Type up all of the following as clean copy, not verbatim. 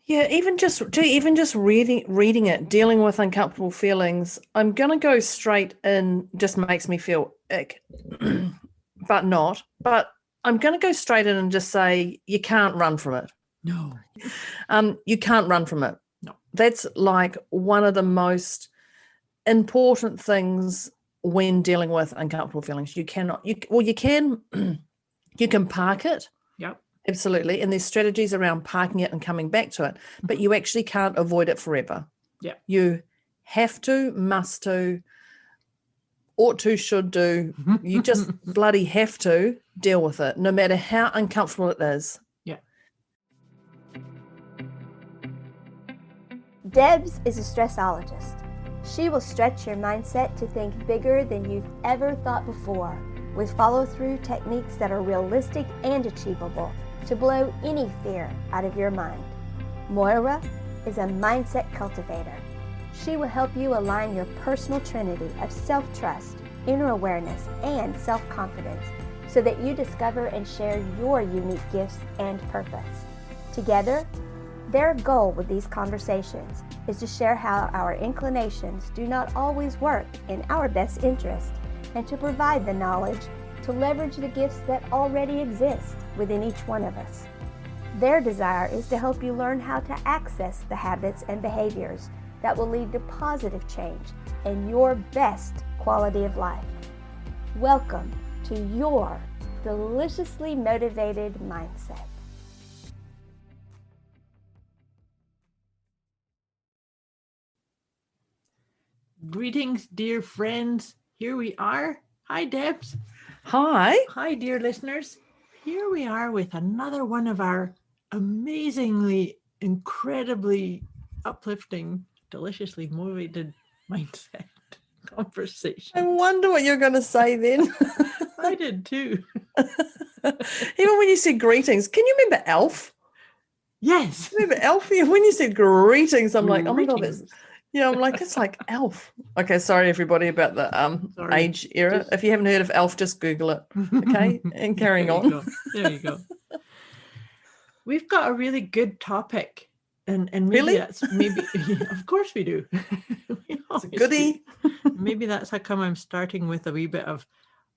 Yeah, even just reading it, dealing with uncomfortable feelings, I'm gonna go straight in, just makes me feel ick, but not. But I'm gonna go straight in and just say you can't run from it. No. You can't run from it. No. That's like one of the most important things when dealing with uncomfortable feelings. You cannot. You can. You can park it. Yep. Absolutely. And there's strategies around parking it and coming back to it, but you actually can't avoid it forever. Yeah. You have to, must to, ought to, should do. You just bloody have to deal with it, no matter how uncomfortable it is. Yeah. Debz is a stressologist. She will stretch your mindset to think bigger than you've ever thought before, with follow-through techniques that are realistic and achievable to blow any fear out of your mind. Moira is a mindset cultivator. She will help you align your personal trinity of self-trust, inner awareness, and self-confidence so that you discover and share your unique gifts and purpose. Together, their goal with these conversations is to share how our inclinations do not always work in our best interest and to provide the knowledge to leverage the gifts that already exist within each one of us. Their desire is to help you learn how to access the habits and behaviors that will lead to positive change and your best quality of life. Welcome to your deliciously motivated mindset. Greetings, dear friends. Here we are. Hi, Debz. Hi. Hi, dear listeners. Here we are with another one of our amazingly, incredibly uplifting, deliciously motivated mindset conversations. I wonder what you're going to say then. I did too. Even when you said greetings, can you remember Elf? Yes. Remember Elf? When you said greetings, I'm like, oh my God, Greetings. I'm like, it's like Elf. Okay, sorry everybody about the age era. If you haven't heard of Elf, just Google it. Okay, and carrying on. There you go. We've got a really good topic, and maybe really? Of course we do. It's a goodie. Maybe that's how come I'm starting with a wee bit of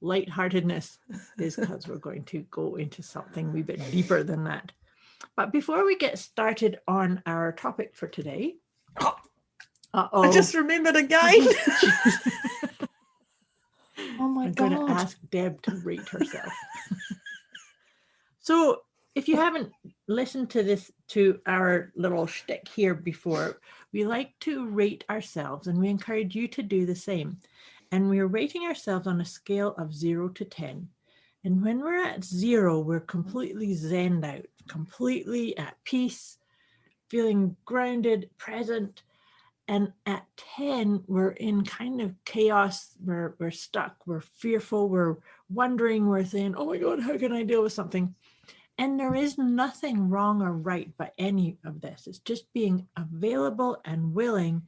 lightheartedness, is because we're going to go into something a wee bit deeper than that. But before we get started on our topic for today, I just remembered again. Oh my I'm God. going to ask Deb to rate herself. So if you haven't listened to our little shtick here before, we like to rate ourselves, and we encourage you to do the same. And we're rating ourselves on a scale of 0 to 10. And when we're at 0, we're completely zenned out, completely at peace, feeling grounded, present. And at 10, we're in kind of chaos. We're stuck. We're fearful. We're wondering. We're saying, oh my God, how can I deal with something? And there is nothing wrong or right by any of this. It's just being available and willing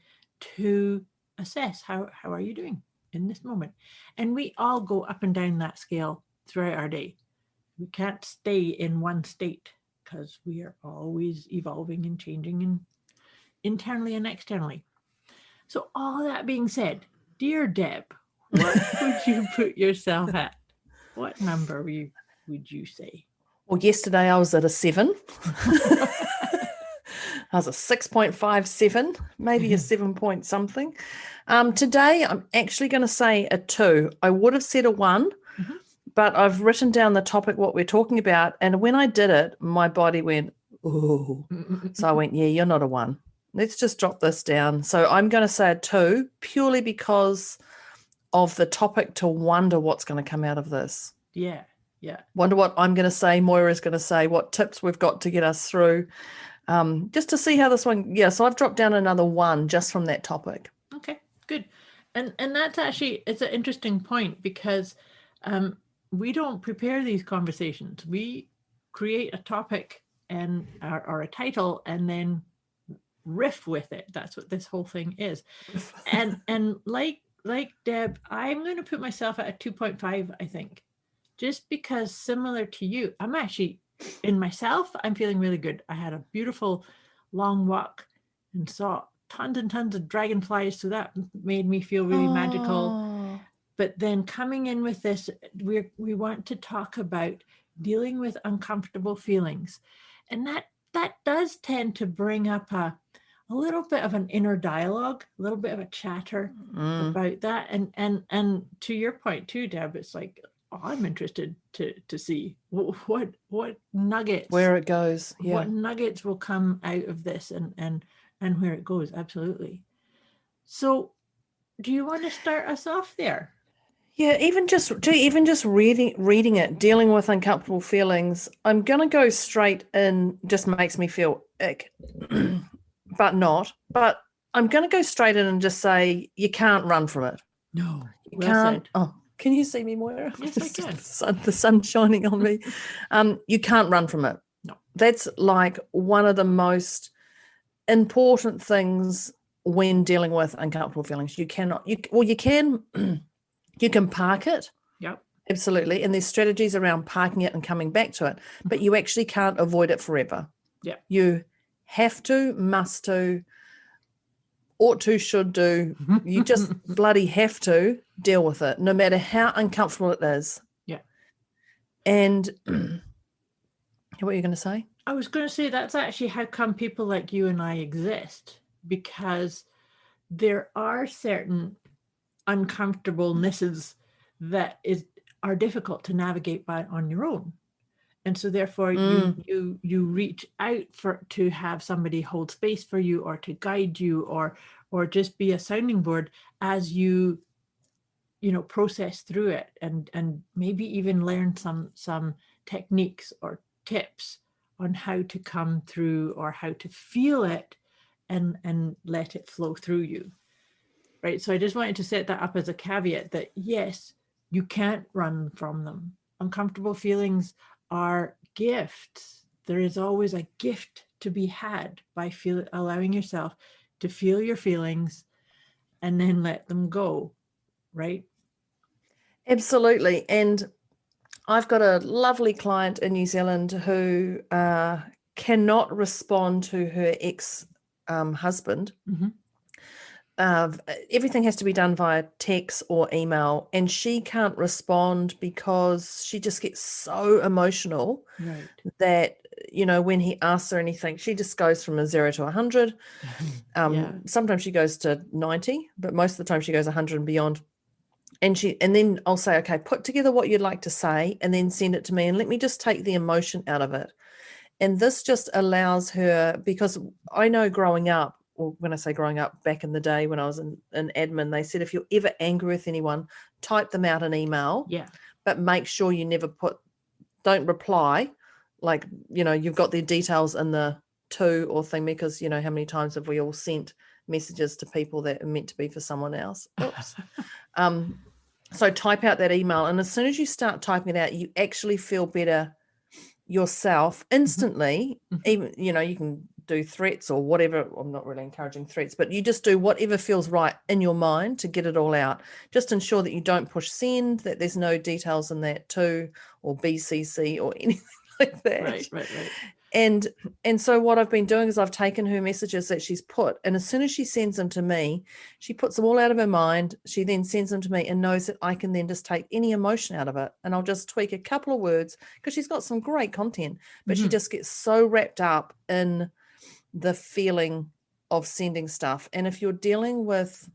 to assess how are you doing in this moment. And we all go up and down that scale throughout our day. We can't stay in one state because we are always evolving and changing, and internally and externally. So all that being said, dear Deb, what would you put yourself at? What number would you say? Well, yesterday I was at a 7. I was a 6.57, maybe a 7 point something. Today I'm actually going to say a 2. I would have said a 1, but I've written down the topic, what we're talking about. And when I did it, my body went, oh. So I went, yeah, you're not a 1. Let's just drop this down. So I'm going to say a 2, purely because of the topic, to wonder what's going to come out of this. Yeah. Wonder what I'm going to say, Moira's going to say, what tips we've got to get us through, just to see how this one, so I've dropped down another 1 just from that topic. Okay, good. And that's actually, it's an interesting point, because we don't prepare these conversations. We create a topic and or a title and then riff with it. That's what this whole thing is. and like Deb, I'm going to put myself at a 2.5, I think. Just because, similar to you, I'm actually, in myself, I'm feeling really good. I had a beautiful long walk and saw tons and tons of dragonflies. So that made me feel really magical. Oh. But then coming in with this, we want to talk about dealing with uncomfortable feelings. And that does tend to bring up a little bit of an inner dialogue, a little bit of a chatter about that. And to your point too, Deb, it's like, oh, I'm interested to see what nuggets, Where it goes. Yeah. what nuggets will come out of this and where it goes. Absolutely. So do you want to start us off there? Yeah, even just reading it, dealing with uncomfortable feelings, I'm gonna go straight in. Just makes me feel ick, but not. But I'm gonna go straight in and just say you can't run from it. No, You well can't. said. Oh, can you see me, Moira? Yes, I can. The sun's shining on me. You can't run from it. No. That's like one of the most important things when dealing with uncomfortable feelings. You cannot. You can. You can park it. Yep. Absolutely. And there's strategies around parking it and coming back to it, but you actually can't avoid it forever. Yeah. You have to, must to, ought to, should do. You just bloody have to deal with it, no matter how uncomfortable it is. Yeah. And what are you going to say? I was going to say that's actually how come people like you and I exist, because there are certain uncomfortablenesses that are difficult to navigate on your own, and so therefore you reach out to have somebody hold space for you, or to guide you, or just be a sounding board as you process through it, and maybe even learn some techniques or tips on how to come through, or how to feel it and let it flow through you. Right. So I just wanted to set that up as a caveat that, yes, you can't run from them. Uncomfortable feelings are gifts. There is always a gift to be had by allowing yourself to feel your feelings and then let them go. Right. Absolutely. And I've got a lovely client in New Zealand who cannot respond to her ex-husband. Mm-hmm. Everything has to be done via text or email, and she can't respond because she just gets so emotional. Right. That when he asks her anything, she just goes from a 0 to 100. Yeah. Sometimes she goes to 90, but most of the time she goes 100 and beyond. And then I'll say, okay, put together what you'd like to say and then send it to me, and let me just take the emotion out of it. And this just allows her, because I know growing up, or when I say growing up, back in the day when I was in admin, they said if you're ever angry with anyone, type them out an email. Yeah. But make sure you never don't reply, like, you've got their details in the to or thing, because how many times have we all sent messages to people that are meant to be for someone else? Oops. So type out that email, and as soon as you start typing it out, you actually feel better yourself instantly. Even you can do threats or whatever. I'm not really encouraging threats, but you just do whatever feels right in your mind to get it all out. Just ensure that you don't push send, that there's no details in that to or BCC or anything like that. Right. And so what I've been doing is I've taken her messages that she's put, and as soon as she sends them to me, she puts them all out of her mind. She then sends them to me and knows that I can then just take any emotion out of it, and I'll just tweak a couple of words, because she's got some great content, but she just gets so wrapped up in the feeling of sending stuff. And if you're dealing with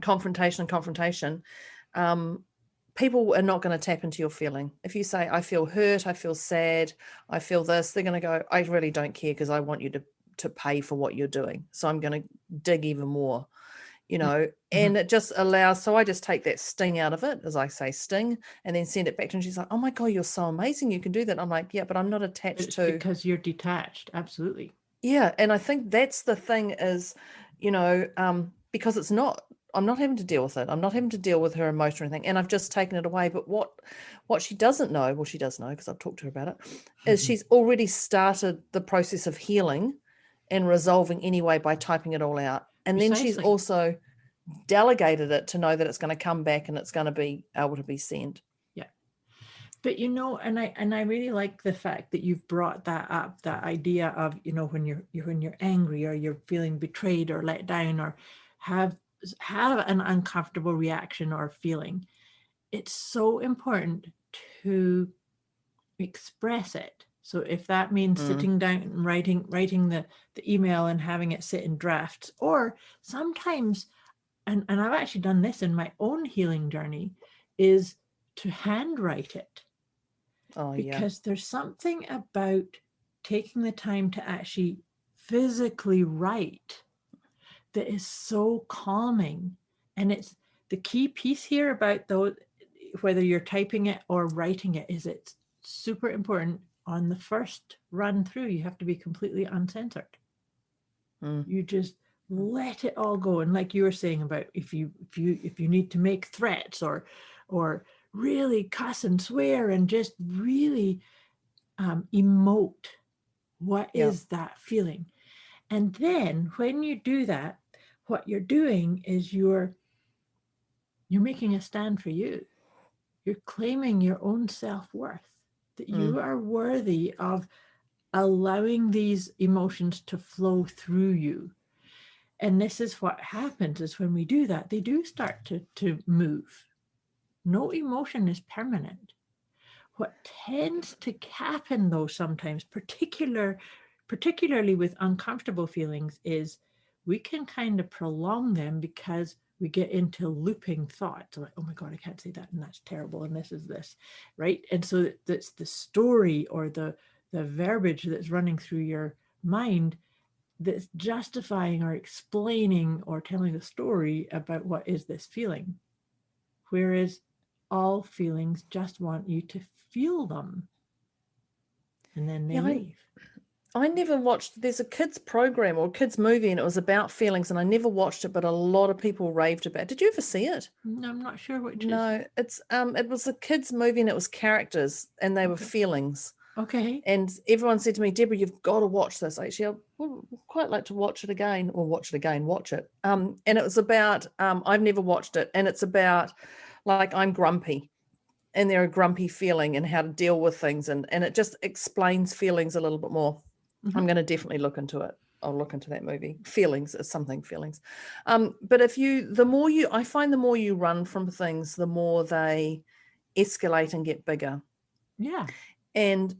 confrontation, people are not going to tap into your feeling. If you say, I feel hurt, I feel sad, I feel this, they're going to go, I really don't care, because I want you to pay for what you're doing. So I'm going to dig even more, and it just allows, so I just take that sting out of it, as I say, sting, and then send it back to her. And she's like, oh my God, you're so amazing. You can do that. I'm like, yeah, but I'm not attached to. Because you're detached. Absolutely. Yeah. And I think that's the thing is, because it's not, I'm not having to deal with it. I'm not having to deal with her emotion or anything. And I've just taken it away. But what she doesn't know, well, she does know because I've talked to her about it, is she's already started the process of healing and resolving anyway by typing it all out. And then she's also delegated it to know that it's going to come back and it's going to be able to be sent. Yeah. But and I really like the fact that you've brought that up, that idea of, when you're angry, or you're feeling betrayed or let down, or have an uncomfortable reaction or feeling. It's so important to express it. So if that means sitting down and writing the email and having it sit in drafts, or sometimes, and I've actually done this in my own healing journey, is to handwrite it. Oh, because there's something about taking the time to actually physically write that is so calming. And it's the key piece here about those, whether you're typing it or writing it, is it's super important. On the first run through, you have to be completely uncensored. You just let it all go. And like you were saying about if you need to make threats or really cuss and swear and just really emote what is that feeling. And then when you do that, what you're doing is you're making a stand for you. You're claiming your own self-worth, that you are worthy of allowing these emotions to flow through you. And this is what happens, is when we do that, they do start to move. No emotion is permanent. What tends to happen, though, sometimes, particularly with uncomfortable feelings, is we can kind of prolong them because we get into looping thoughts. Like, oh my God, I can't say that, and that's terrible, and this is this, right? And so that's the story or the verbiage that's running through your mind that's justifying or explaining or telling a story about what is this feeling. Whereas all feelings just want you to feel them, and then they leave. I never watched, there's a kids program or kids movie, and it was about feelings, and I never watched it, but a lot of people raved about it. Did you ever see it? No, I'm not sure which No, it's it was a kids movie, and it was characters, and they were feelings. Okay. And everyone said to me, Deborah, you've got to watch this. Actually, I would quite like to watch it again. And it was about, I've never watched it, and it's about, like, I'm grumpy, and they're a grumpy feeling and how to deal with things. And it just explains feelings a little bit more. I'm going to definitely look into it. I'll look into that movie. Feelings is something, feelings. But I find the more you run from things, the more they escalate and get bigger. Yeah. And,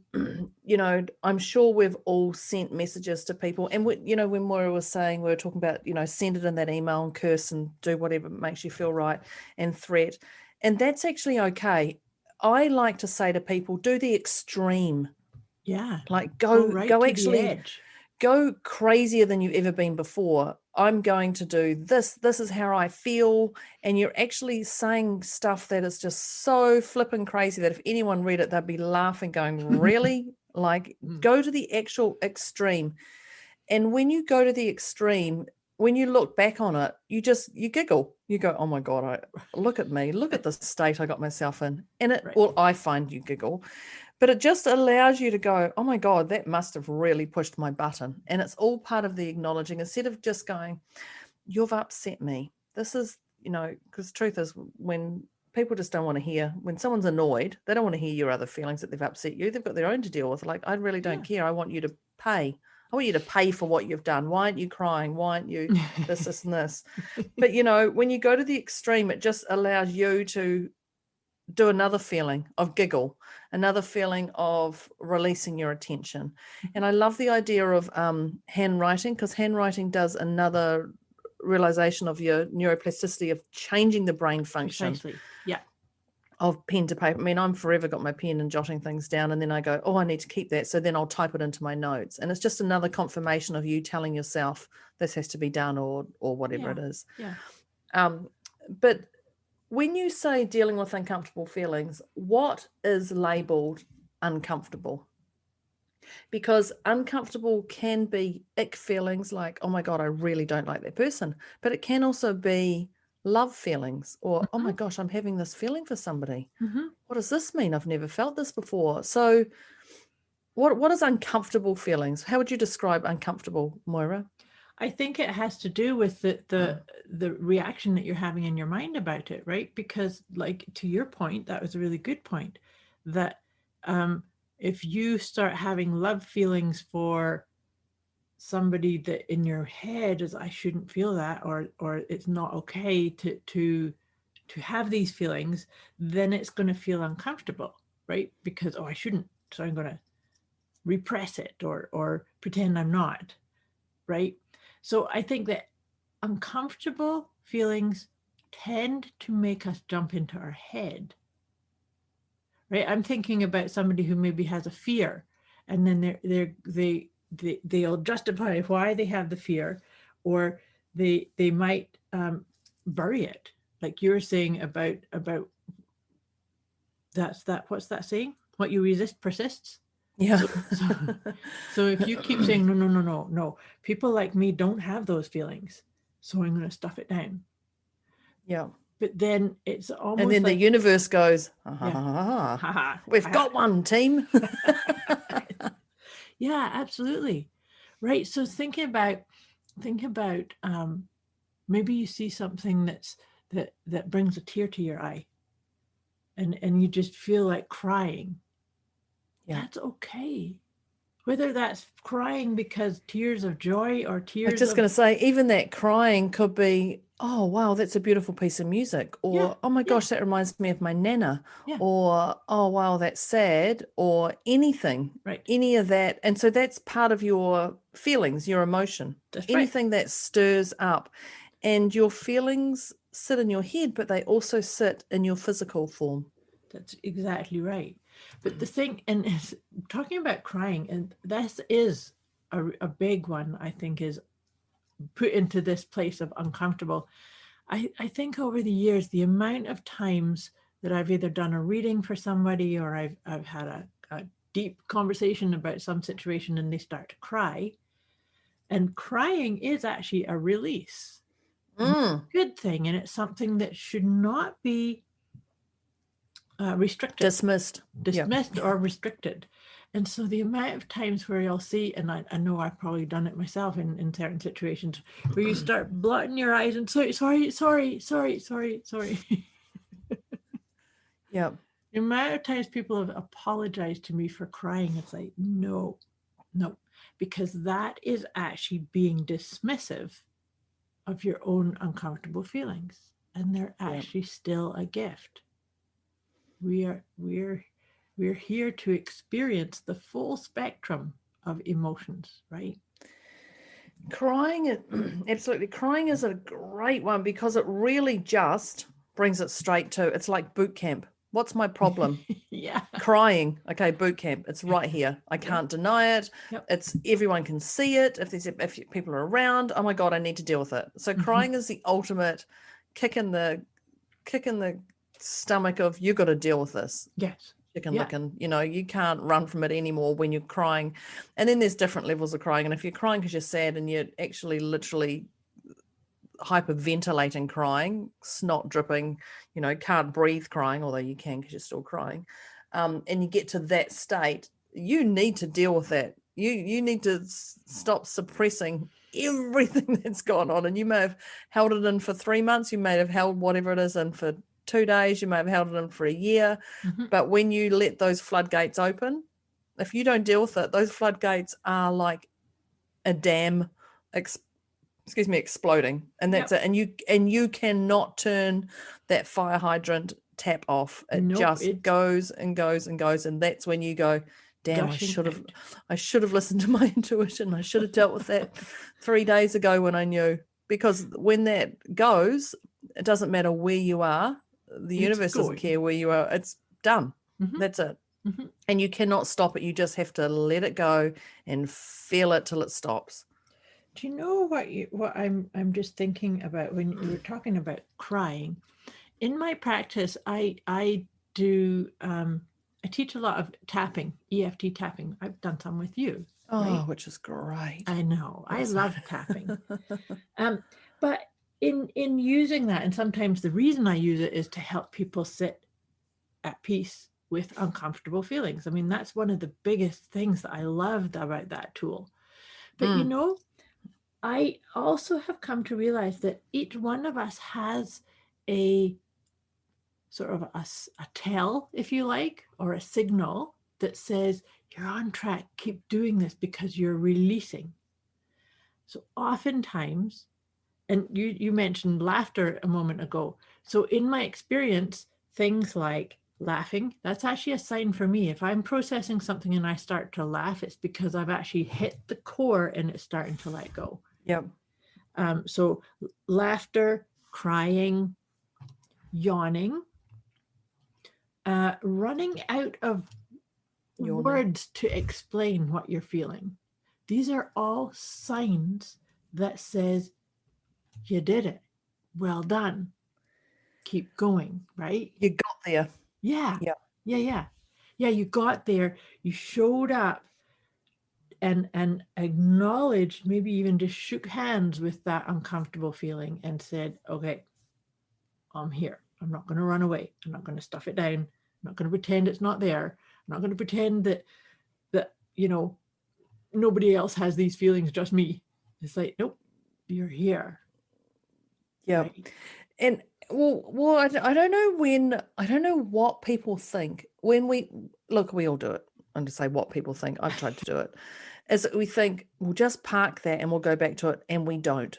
I'm sure we've all sent messages to people. And, when Moira was saying, we were talking about, send it in that email and curse and do whatever makes you feel right and threat. And that's actually okay. I like to say to people, do the extreme. Yeah. Like go actually the edge. Go crazier than you've ever been before. I'm going to do this. This is how I feel. And you're actually saying stuff that is just so flipping crazy that if anyone read it, they'd be laughing, going, really? Like, go to the actual extreme. And when you go to the extreme, when you look back on it, you giggle. You go, oh my God, look at me. Look at the state I got myself in. And I find you giggle. But it just allows you to go, oh my God, that must have really pushed my button. And it's all part of the acknowledging, instead of just going, you've upset me. This is, because the truth is, when people just don't want to hear, when someone's annoyed, they don't want to hear your other feelings that they've upset you. They've got their own to deal with. Like, I really don't care. I want you to pay. I want you to pay for what you've done. Why aren't you crying? Why aren't you this and this? But, when you go to the extreme, it just allows you to do another feeling of giggle, another feeling of releasing your attention. And I love the idea of handwriting, because handwriting does another realization of your neuroplasticity of changing the brain function. Precisely. Yeah. Of pen to paper. I mean, I'm forever got my pen and jotting things down, and then I go, oh, I need to keep that. So then I'll type it into my notes. And it's just another confirmation of you telling yourself this has to be done or whatever it is. Yeah. But when you say dealing with uncomfortable feelings, what is labeled uncomfortable? Because uncomfortable can be ick feelings like, oh my God, I really don't like that person. But it can also be love feelings or, oh my gosh, I'm having this feeling for somebody. What does this mean? I've never felt this before. So what is uncomfortable feelings? How would you describe uncomfortable, Moira? I think it has to do with the reaction that you're having in your mind about it, right? Because, like, to your point, that was a really good point. that if you start having love feelings for somebody that in your head is, I shouldn't feel that, or it's not okay to have these feelings, then it's going to feel uncomfortable, right? Because, oh, I shouldn't, so I'm going to repress it or pretend I'm not, right? So I think that uncomfortable feelings tend to make us jump into our head, right? I'm thinking about somebody who maybe has a fear, and then they'll justify why they have the fear, or they might bury it, like you're saying about what's that saying? What you resist persists. Yeah. So if you keep saying no, people like me don't have those feelings, so I'm going to stuff it down. Yeah. But then it's almost, and then like, the universe goes, yeah. We've got one, team. Yeah, absolutely. Right. So think about maybe you see something that brings a tear to your eye, and you just feel like crying. Yeah. That's okay. Whether that's crying because tears of joy or I tears was just going to say, even that crying could be, oh, wow, that's a beautiful piece of music. Or, Yeah, oh my yeah. gosh, that reminds me of my nana. Yeah. Or, oh, wow, that's sad. Or anything, Right. any of that. And so that's part of your feelings, your emotion. That's right. Anything that stirs up. And your feelings sit in your head, but they also sit in your physical form. That's exactly right. But the thing, and is talking about crying, and this is a big one, I think, is put into this place of uncomfortable. I think over the years, the amount of times that I've either done a reading for somebody, or I've had a deep conversation about some situation, and they start to cry. And crying is actually a release. A good thing, and it's something that should not be restricted, dismissed or restricted. And so the amount of times where you'll see, and I know I've probably done it myself in certain situations, where you start blotting your eyes and sorry. Yeah. The amount of times people have apologized to me for crying, it's like, no, because that is actually being dismissive of your own uncomfortable feelings, and they're actually still a gift. We're here to experience the full spectrum of emotions, right? Crying, absolutely. Crying is a great one because it really just brings it straight to, it's like boot camp. What's my problem? Yeah. Crying. Okay, boot camp. It's right here. I can't deny it. Yep. It's everyone can see it. If people are around, oh my God, I need to deal with it. So crying is the ultimate kick in the stomach of, you got to deal with this. Yes. Chicken licking, you can't run from it anymore when you're crying. And then there's different levels of crying. And if you're crying because you're sad and you're actually literally hyperventilating crying, snot dripping, can't breathe crying, although you can because you're still crying, and you get to that state, you need to deal with that. You need to stop suppressing everything that's gone on. And you may have held it in for 3 months, you may have held whatever it is in for 2 days, you may have held it in for a year. But when you let those floodgates open, if you don't deal with it, those floodgates are like a dam exploding, and that's it. And you cannot turn that fire hydrant tap off. It goes and goes and goes, and that's when you go, damn, I should have listened to my intuition. I should have dealt with that 3 days ago when I knew. Because when that goes, it doesn't matter where you are. The universe doesn't care where you are. It's done. That's it. And you cannot stop it. You just have to let it go and feel it till it stops. Do you know what I'm just thinking about when you were talking about crying? In my practice, I do I teach a lot of tapping, EFT tapping. I've done some with you. Right? Which is great. I know. I love tapping. But in using that, and sometimes the reason I use it is to help people sit at peace with uncomfortable feelings. I mean, that's one of the biggest things that I loved about that tool. But I also have come to realize that each one of us has a sort of a tell, if you like, or a signal that says you're on track, keep doing this because you're releasing. So oftentimes, and you mentioned laughter a moment ago. So in my experience, things like laughing, that's actually a sign for me. If I'm processing something and I start to laugh, it's because I've actually hit the core and it's starting to let go. Yep. So laughter, crying, yawning, running out of words to explain what you're feeling. These are all signs that says you did it. Well done. Keep going, right? You got there. Yeah. Yeah. Yeah. You got there. You showed up and acknowledged, maybe even just shook hands with that uncomfortable feeling and said, okay, I'm here. I'm not going to run away. I'm not going to stuff it down. I'm not going to pretend it's not there. I'm not going to pretend that nobody else has these feelings, just me. It's like, nope, you're here. Yeah. Right? And well, I don't know what people think when we all do it. I'm to say what people think. I've tried to do it. Is that we think we'll just park that and we'll go back to it, and we don't.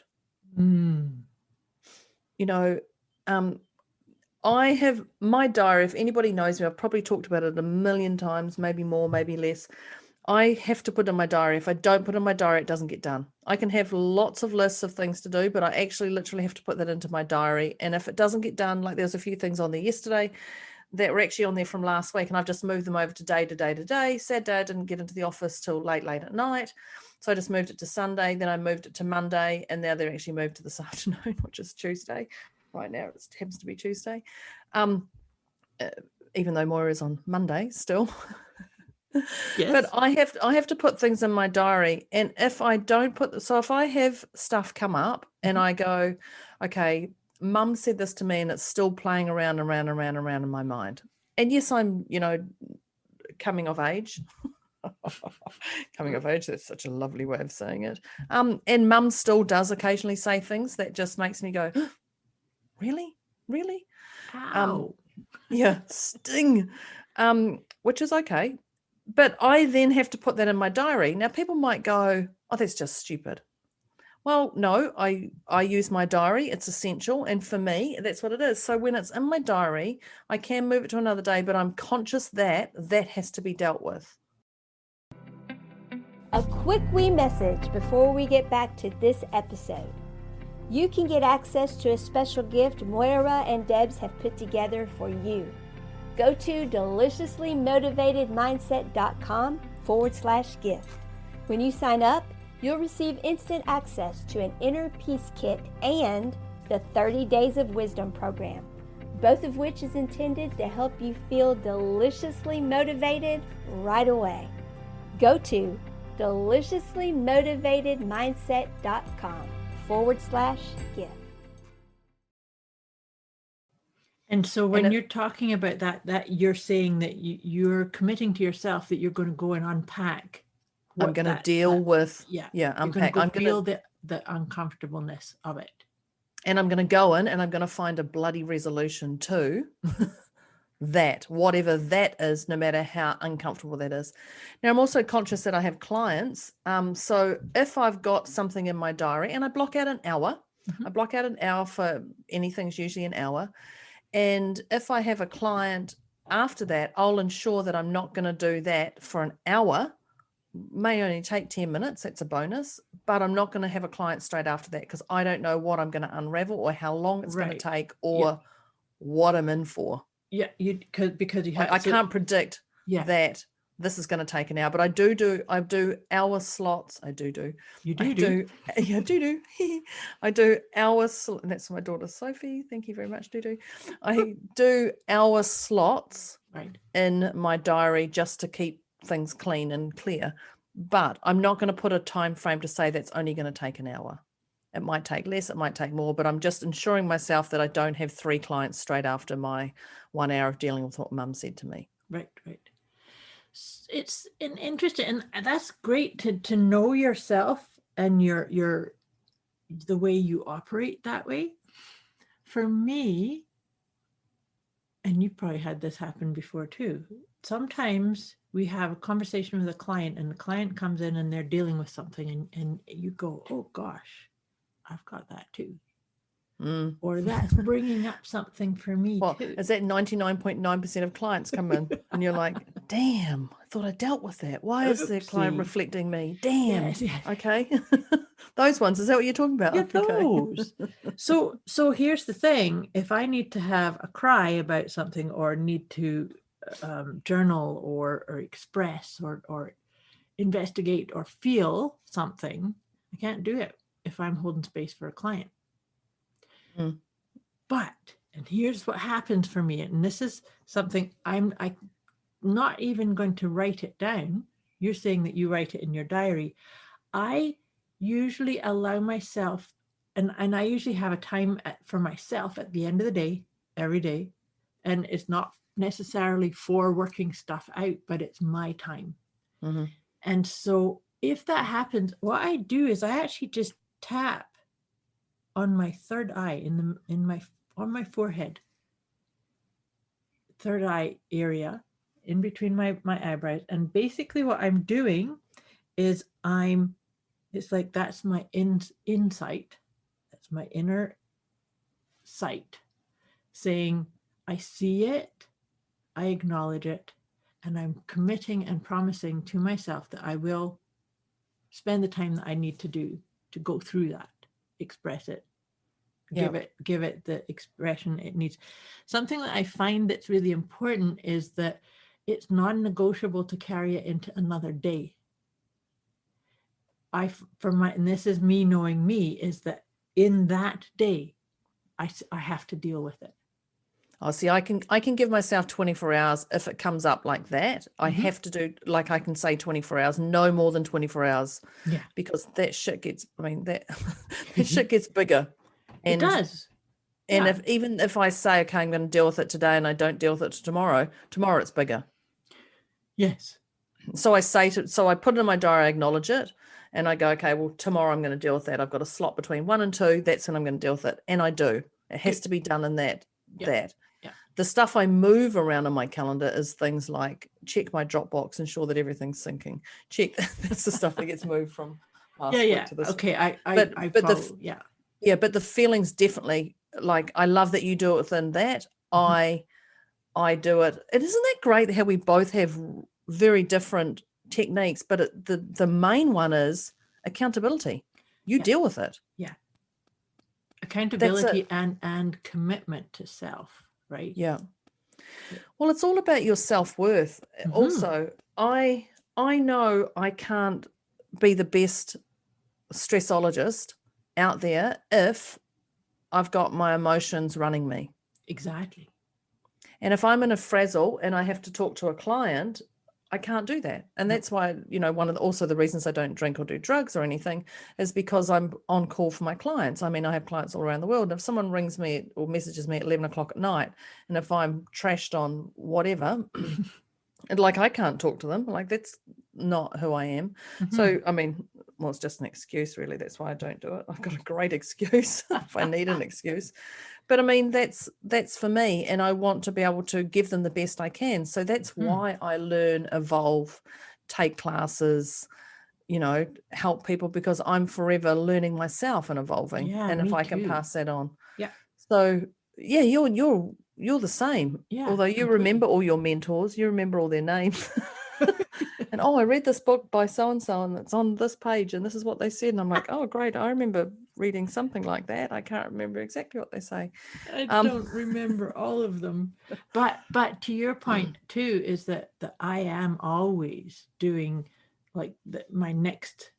I have my diary. If anybody knows me, I've probably talked about it a million times, maybe more, maybe less. I have to put in my diary. If I don't put in my diary, it doesn't get done. I can have lots of lists of things to do, but I actually literally have to put that into my diary. And if it doesn't get done, like there's a few things on there yesterday that were actually on there from last week, and I've just moved them over to day. Saturday, I didn't get into the office till late at night. So I just moved it to Sunday, then I moved it to Monday, and now they're actually moved to this afternoon, which is Tuesday. Right now it happens to be Tuesday. Even though Moira is on Monday still. Yes. But I have to put things in my diary, and if I don't if I have stuff come up and I go, okay, Mum said this to me and it's still playing around in my mind, and yes, I'm coming of age. Coming of age, that's such a lovely way of saying it. And Mum still does occasionally say things that just makes me go, really? Ow. Yeah, sting. Which is okay. But I then have to put that in my diary. Now, people might go, oh, that's just stupid. Well, no, I use my diary. It's essential. And for me, that's what it is. So when it's in my diary, I can move it to another day, but I'm conscious that has to be dealt with. A quick wee message before we get back to this episode. You can get access to a special gift Moira and Debz have put together for you. Go to deliciouslymotivatedmindset.com/gift. When you sign up, you'll receive instant access to an inner peace kit and the 30 Days of Wisdom program, both of which is intended to help you feel deliciously motivated right away. Go to deliciouslymotivatedmindset.com/gift. And so when you're talking about that you're saying that you're committing to yourself that you're going to go and unpack. I'm going to deal with, unpack. I'm going to feel the uncomfortableness of it. And I'm going to go in and I'm going to find a bloody resolution to that, whatever that is, no matter how uncomfortable that is. Now, I'm also conscious that I have clients. So if I've got something in my diary and I block out an hour, I block out an hour for anything's usually an hour. And if I have a client after that, I'll ensure that I'm not going to do that for an hour. May only take 10 minutes. That's a bonus, but I'm not going to have a client straight after that because I don't know what I'm going to unravel or how long it's going to take or what I'm in for. Yeah, because you have. I can't predict that this is going to take an hour, but I do hour slots. I do. I do hour slots. And that's my daughter Sophie. Thank you very much, do. I do hour slots in my diary just to keep things clean and clear. But I'm not going to put a time frame to say that's only going to take an hour. It might take less, it might take more, but I'm just ensuring myself that I don't have 3 clients straight after my 1 hour of dealing with what Mum said to me. Right. It's interesting, and that's great to know yourself and your the way you operate that way. For me, and you've probably had this happen before too. Sometimes we have a conversation with a client and the client comes in and they're dealing with something and you go, oh gosh, I've got that too. Or that's bringing up something for me too. Is that 99.9% of clients come in and you're like, damn, I thought I dealt with that. Why is the client reflecting me? Damn. Yes. Okay. Those ones, is that what you're talking about? Yeah, those. So here's the thing. If I need to have a cry about something or need to journal or express or investigate or feel something, I can't do it if I'm holding space for a client. But, and here's what happens for me, and this is something I'm not even going to write it down. You're saying that you write it in your diary. I usually allow myself, and I usually have a time for myself at the end of the day, every day, and it's not necessarily for working stuff out, but it's my time. And so if that happens, what I do is I actually just tap on my third eye on my forehead, third eye area in between my eyebrows. And basically what I'm doing is it's like that's my insight. That's my inner sight saying, I see it, I acknowledge it, and I'm committing and promising to myself that I will spend the time that I need to go through that, express it, give it the expression it needs. Something that I find that's really important is that it's non-negotiable to carry it into another day. And this is me knowing me, is that in that day, I have to deal with it. Oh, see, I can give myself 24 hours if it comes up like that. I have to do, like, I can say 24 hours, no more than 24 hours. Yeah. Because that shit gets, that shit gets bigger. And, it does. And if I say, okay, I'm going to deal with it today and I don't deal with it tomorrow it's bigger. Yes. So I put it in my diary, I acknowledge it, and I go, okay, well, tomorrow I'm going to deal with that. I've got a slot between 1 and 2. That's when I'm going to deal with it. And I do. It has to be done in that. Yeah. The stuff I move around on my calendar is things like check my Dropbox, ensure that everything's syncing. Check. That's the stuff that gets moved from last week to this. Okay. But the feelings definitely, like, I love that you do it within that. I do it. And isn't that great how we both have very different techniques, but the main one is accountability. You deal with it. Yeah. Accountability and commitment to self, right? Yeah. Well, it's all about your self-worth. Also, I know I can't be the best stressologist out there if I've got my emotions running me. Exactly. And if I'm in a frazzle and I have to talk to a client, I can't do that. And that's why, one of the reasons I don't drink or do drugs or anything is because I'm on call for my clients. I mean, I have clients all around the world. And if someone rings me or messages me at 11 o'clock at night, and if I'm trashed on whatever, and like, I can't talk to them, like, that's not who I am. So, I mean, well, it's just an excuse, really. That's why I don't do it. I've got a great excuse if I need an excuse. But I mean, that's for me, and I want to be able to give them the best I can. So that's why I learn, evolve, take classes, help people, because I'm forever learning myself and evolving. Yeah, and if I can pass that on. Yeah. So yeah, you're the same. Yeah. Although you remember all your mentors, you remember all their names. And I read this book by so-and-so and it's on this page and this is what they said. And I'm like, oh, great. I remember reading something like that. I can't remember exactly what they say. I don't remember all of them. But to your point too, is that I am always doing like my next,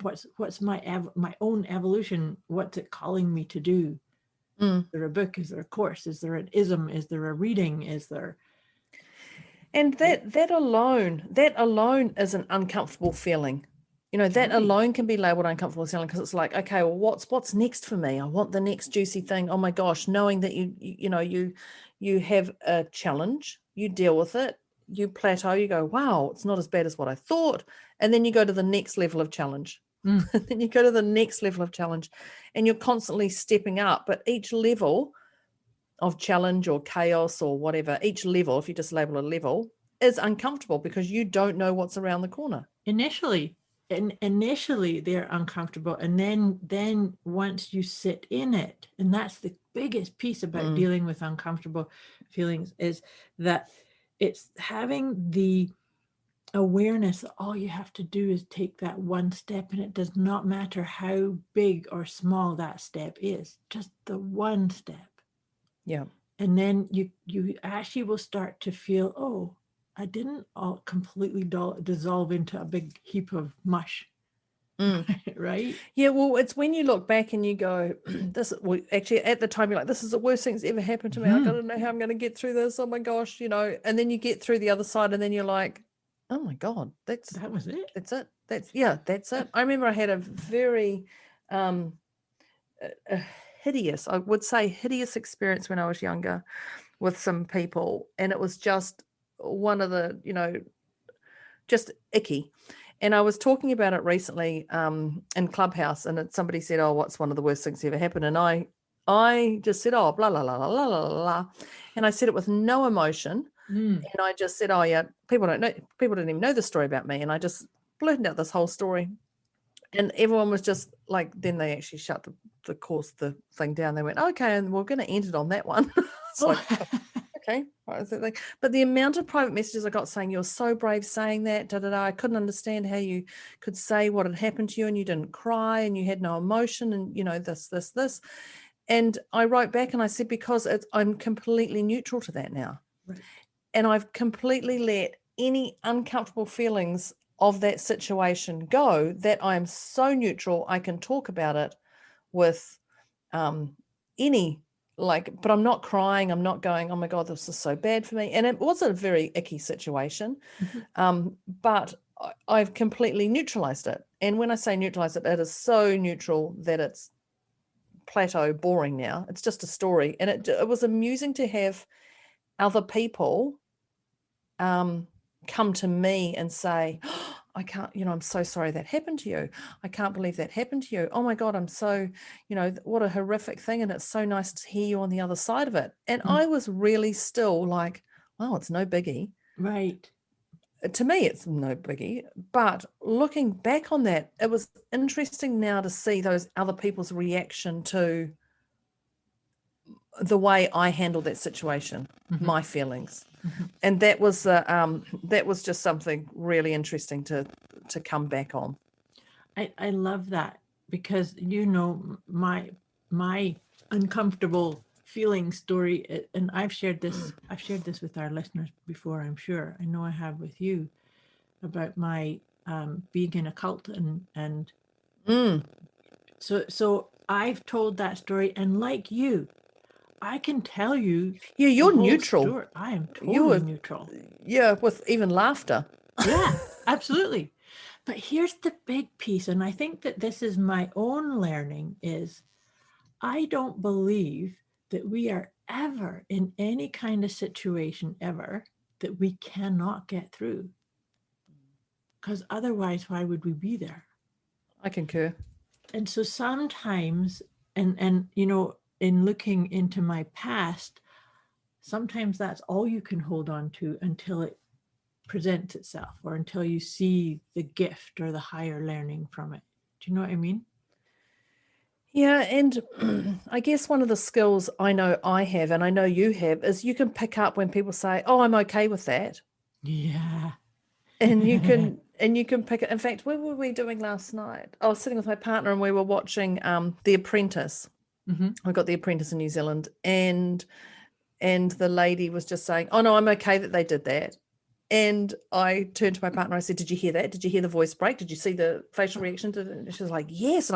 what's my own evolution? What's it calling me to do? Is there a book? Is there a course? Is there an ism? Is there a reading? Is there... And that alone is an uncomfortable feeling. That alone can be labeled uncomfortable feeling, because it's like, okay, well, what's next for me? I want the next juicy thing. Oh my gosh, knowing that you have a challenge, you deal with it, you plateau, you go, wow, it's not as bad as what I thought. And then you go to the next level of challenge. And then you go to the next level of challenge, and you're constantly stepping up. But each level challenge or chaos or whatever, each level, if you just label a level, is uncomfortable because you don't know what's around the corner. Initially they're uncomfortable, and then once you sit in it, and that's the biggest piece about dealing with uncomfortable feelings, is that it's having the awareness that all you have to do is take that one step, and it does not matter how big or small that step is, just the one step. Yeah. And then you actually will start to feel, oh, I didn't all completely dissolve into a big heap of mush. Right? Yeah, well, it's when you look back and you go, actually at the time you're like, this is the worst thing that's ever happened to me. Like, I don't know how I'm going to get through this. Oh my gosh, and then you get through the other side and then you're like, oh my God, that was it. That's it. That's it. I remember I had a very hideous, I would say hideous experience when I was younger with some people. And it was just one of the, just icky. And I was talking about it recently in Clubhouse, and somebody said, oh, what's one of the worst things that ever happened? And I just said, oh, blah, blah, blah, blah, blah, blah, blah. And I said it with no emotion. And I just said, oh, yeah, people didn't even know the story about me. And I just blurted out this whole story. And everyone was just like, then they actually shut the thing down. They went, okay, and we're going to end it on that one. It's like, okay. But the amount of private messages I got saying, you're so brave saying that, I couldn't understand how you could say what had happened to you and you didn't cry and you had no emotion and, this. And I wrote back and I said, because I'm completely neutral to that now. Right. And I've completely let any uncomfortable feelings of that situation go, that I'm so neutral, I can talk about it with but I'm not crying, I'm not going, oh my God, this is so bad for me. And it was a very icky situation, but I've completely neutralized it. And when I say neutralize it, it is so neutral that it's plateau boring now. It's just a story. And it was amusing to have other people come to me and say, oh, I can't, I'm so sorry that happened to you. I can't believe that happened to you. Oh my God, I'm so, what a horrific thing. And it's so nice to hear you on the other side of it. And I was really still like, wow, it's no biggie. Right. To me, it's no biggie. But looking back on that, it was interesting now to see those other people's reaction to the way I handled that situation, my feelings. And that was just something really interesting to come back on. I love that, because my uncomfortable feeling story, and I've shared this with our listeners before, I'm sure. I know I have with you, about my being in a cult and so I've told that story, and like you, I can tell you. Yeah, you're neutral. Story. I am totally neutral. Yeah, with even laughter. Yeah, absolutely. But here's the big piece, and I think that this is my own learning, is I don't believe that we are ever in any kind of situation ever that we cannot get through. Because otherwise, why would we be there? I concur. And so sometimes, and in looking into my past, sometimes that's all you can hold on to until it presents itself, or until you see the gift or the higher learning from it. Do you know what I mean? Yeah, and I guess one of the skills I know I have, and I know you have, is you can pick up when people say, oh, I'm okay with that. Yeah. And you can pick it. In fact, what were we doing last night? I was sitting with my partner and we were watching The Apprentice. I got The Apprentice in New Zealand, and the lady was just saying, oh no, I'm okay that they did that. And I turned to my partner, I said, did you hear that? Did you hear the voice break? Did you see the facial reaction to it? And she was like, yes. And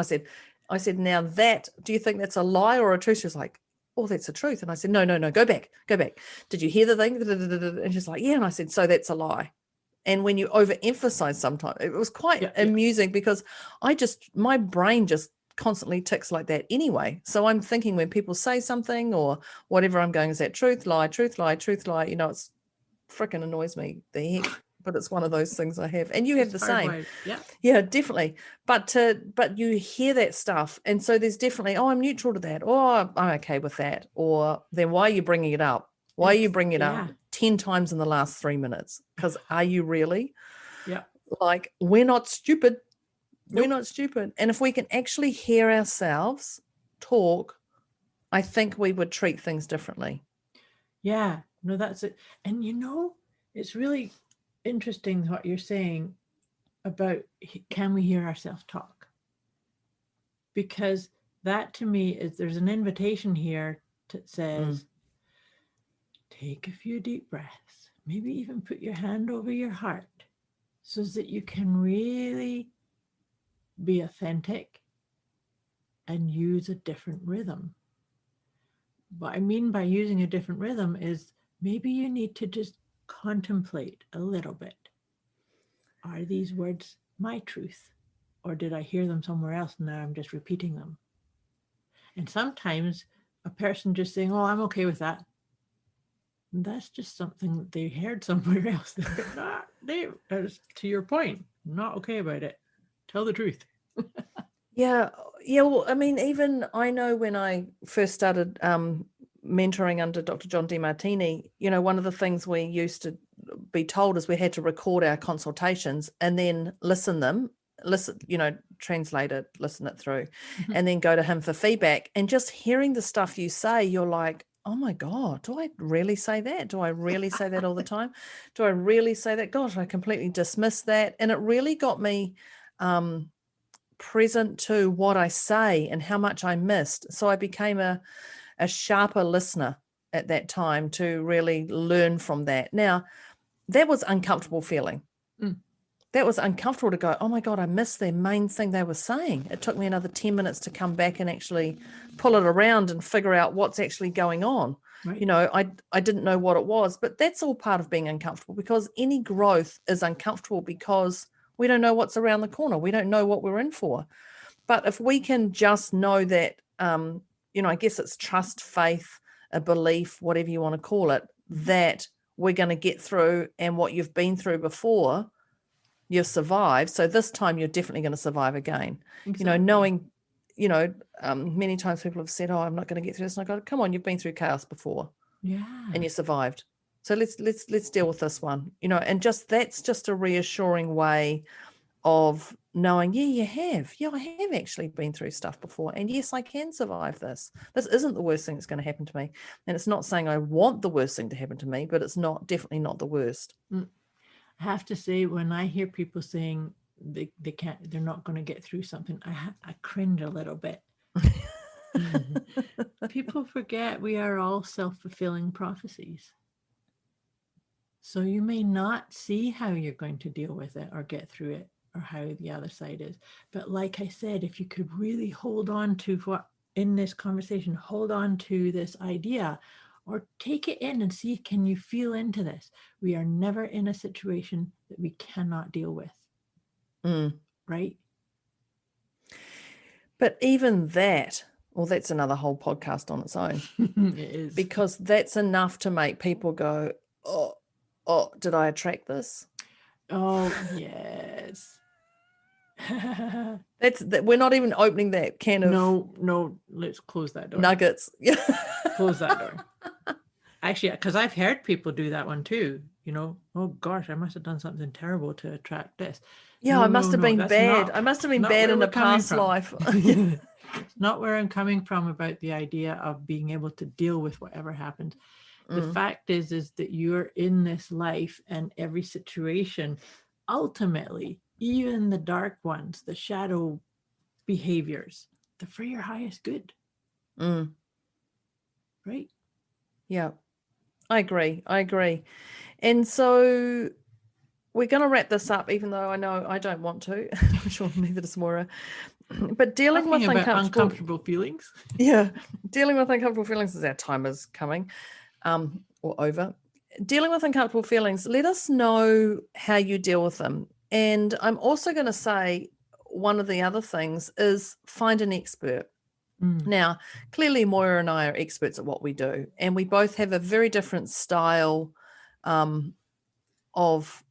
I said, now that, do you think that's a lie or a truth? She was like, oh, that's a truth. And I said, no, go back. Did you hear the thing? And she's like, yeah. And I said, so that's a lie. And when you overemphasize sometimes, it was quite amusing because my brain just constantly ticks like that anyway. So I'm thinking when people say something or whatever, I'm going, is that truth, lie, truth, lie, truth, lie? It's freaking annoys me the heck. but it's one of those things I have. And you have the same. Hardwired. Yeah. Yeah, definitely. But you hear that stuff. And so there's definitely, oh, I'm neutral to that. Or I'm okay with that. Or then why are you bringing it up? Why are you bringing it up 10 times in the last 3 minutes? Because are you really? Yeah. Like, we're not stupid. Nope. We're not stupid. And if we can actually hear ourselves talk, I think we would treat things differently. Yeah, no, that's it. And it's really interesting what you're saying about can we hear ourselves talk? Because that to me is there's an invitation here that says, take a few deep breaths, maybe even put your hand over your heart so that you can really be authentic and use a different rhythm. What I mean by using a different rhythm is maybe you need to just contemplate a little bit. Are these words my truth? Or did I hear them somewhere else and now I'm just repeating them? And sometimes a person just saying, oh, I'm okay with that. And that's just something that they heard somewhere else. To your point, not okay about it. Tell the truth. Yeah. Well, I mean, even I know when I first started mentoring under Dr. John DeMartini, one of the things we used to be told is we had to record our consultations and then translate it, listen it through, and then go to him for feedback. And just hearing the stuff you say, you're like, oh my God, do I really say that? Do I really say that all the time? Do I really say that? Gosh, I completely dismissed that. And it really got me present to what I say and how much I missed. So I became a sharper listener at that time to really learn from that. Now, that was uncomfortable feeling. That was uncomfortable to go, oh my God, I missed the main thing they were saying. It took me another 10 minutes to come back and actually pull it around and figure out what's actually going on. Right. I didn't know what it was, but that's all part of being uncomfortable, because any growth is uncomfortable because we don't know what's around the corner. We don't know what we're in for. But if we can just know that, I guess it's trust, faith, a belief, whatever you want to call it, that we're going to get through, and what you've been through before, you've survived. So this time you're definitely going to survive again. Exactly. Knowing, many times people have said, oh, I'm not going to get through this. And I go, come on, you've been through chaos before. Yeah. And you survived. So let's deal with this one, and that's just a reassuring way of knowing, I have actually been through stuff before. And yes, I can survive this. This isn't the worst thing that's going to happen to me. And it's not saying I want the worst thing to happen to me, but it's definitely not the worst. I have to say, when I hear people saying they're not going to get through something, I cringe a little bit. People forget we are all self-fulfilling prophecies. So you may not see how you're going to deal with it or get through it, or how the other side is. But like I said, if you could really hold on to what in this conversation, hold on to this idea, or take it in and see, can you feel into this? We are never in a situation that we cannot deal with. Right? But even that, well, that's another whole podcast on its own. It is. Because that's enough to make people go, oh, did I attract this? Oh, yes. We're not even opening that can of no, let's close that door. Nuggets. Close that door. Actually, because I've heard people do that one too. Oh gosh, I must have done something terrible to attract this. Yeah, I must have been bad. I must have been bad in a past life. It's not where I'm coming from about the idea of being able to deal with whatever happens. The fact is that you're in this life, and every situation, ultimately, even the dark ones, the shadow behaviors, they're for your highest good. Right? Yeah, I agree. And so we're going to wrap this up, even though I know I don't want to. I'm sure neither does Moira. But dealing with uncomfortable feelings. Yeah, dealing with uncomfortable feelings as our time is coming. Or over. Dealing with uncomfortable feelings, let us know how you deal with them. And I'm also going to say one of the other things is find an expert. Now, clearly Moira and I are experts at what we do, and we both have a very different style of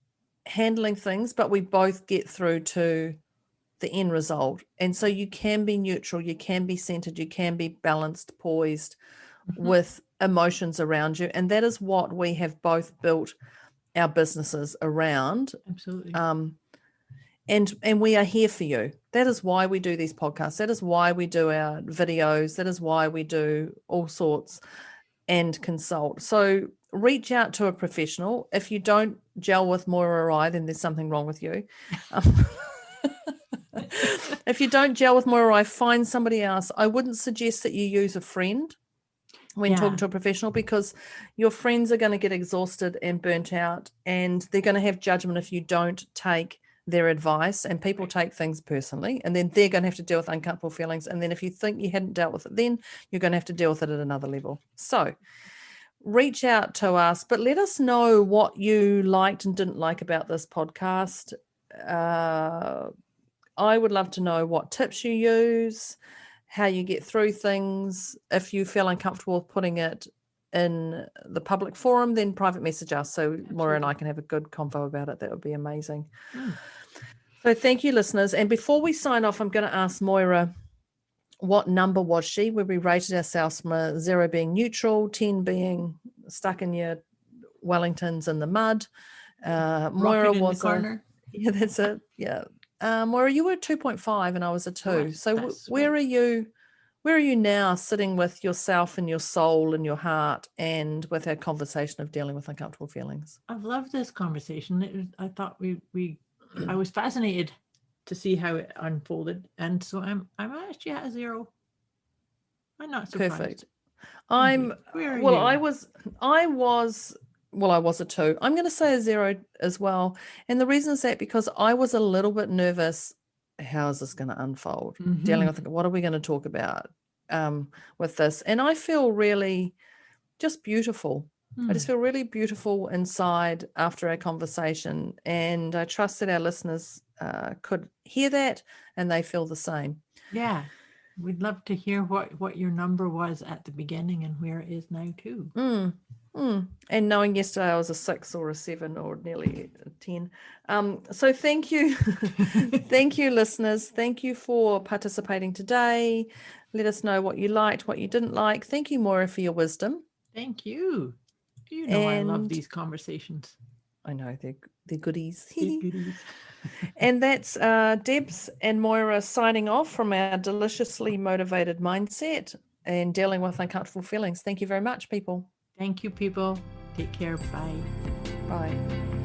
handling things, but we both get through to the end result. And so you can be neutral, you can be centered, you can be balanced, poised with emotions around you. And that is what we have both built our businesses around. Absolutely. And we are here for you. That is why we do these podcasts. That is why we do our videos. That is why we do all sorts and consult. So reach out to a professional. If you don't gel with Moira or I, then there's something wrong with you. If you don't gel with Moira or I, find somebody else. I wouldn't suggest that you use a friend when talking to a professional, because your friends are going to get exhausted and burnt out, and they're going to have judgment if you don't take their advice, and people take things personally, and then they're going to have to deal with uncomfortable feelings. And then if you think you hadn't dealt with it then, you're going to have to deal with it at another level. So reach out to us, but let us know what you liked and didn't like about this podcast. I would love to know what tips you use, how you get through things. If you feel uncomfortable with putting it in the public forum, then private message us so Moira and I can have a good convo about it. That would be amazing. So thank you, listeners. And before we sign off, I'm going to ask Moira, what number was she where we rated ourselves from a 0 being neutral, 10 being stuck in your Wellingtons in the mud? Moira was a corner. Yeah, that's it. Yeah. Moira, you were a 2.5 and I was a 2. So where are you? Where are you now, sitting with yourself and your soul and your heart, and with our conversation of dealing with uncomfortable feelings? I've loved this conversation. I thought I was fascinated to see how it unfolded, and so I'm actually at a 0. I'm not surprised. Perfect. Where are you? I was a 2. I'm going to say a 0 as well. And the reason is that because I was a little bit nervous. How is this going to unfold? Dealing with what are we going to talk about with this? And I feel really just beautiful. I just feel really beautiful inside after our conversation. And I trust that our listeners could hear that and they feel the same. Yeah. We'd love to hear what your number was at the beginning and where it is now too. And knowing yesterday I was a 6 or a 7 or nearly a 10. So thank you. Thank you, listeners. Thank you for participating today. Let us know what you liked, what you didn't like. Thank you, Moira, for your wisdom. Thank you. You know, I love these conversations. I know, they're goodies. They're goodies. And that's Debz and Moira signing off from our deliciously motivated mindset and dealing with uncomfortable feelings. Thank you very much, people. Thank you, people. Take care. Bye. Bye.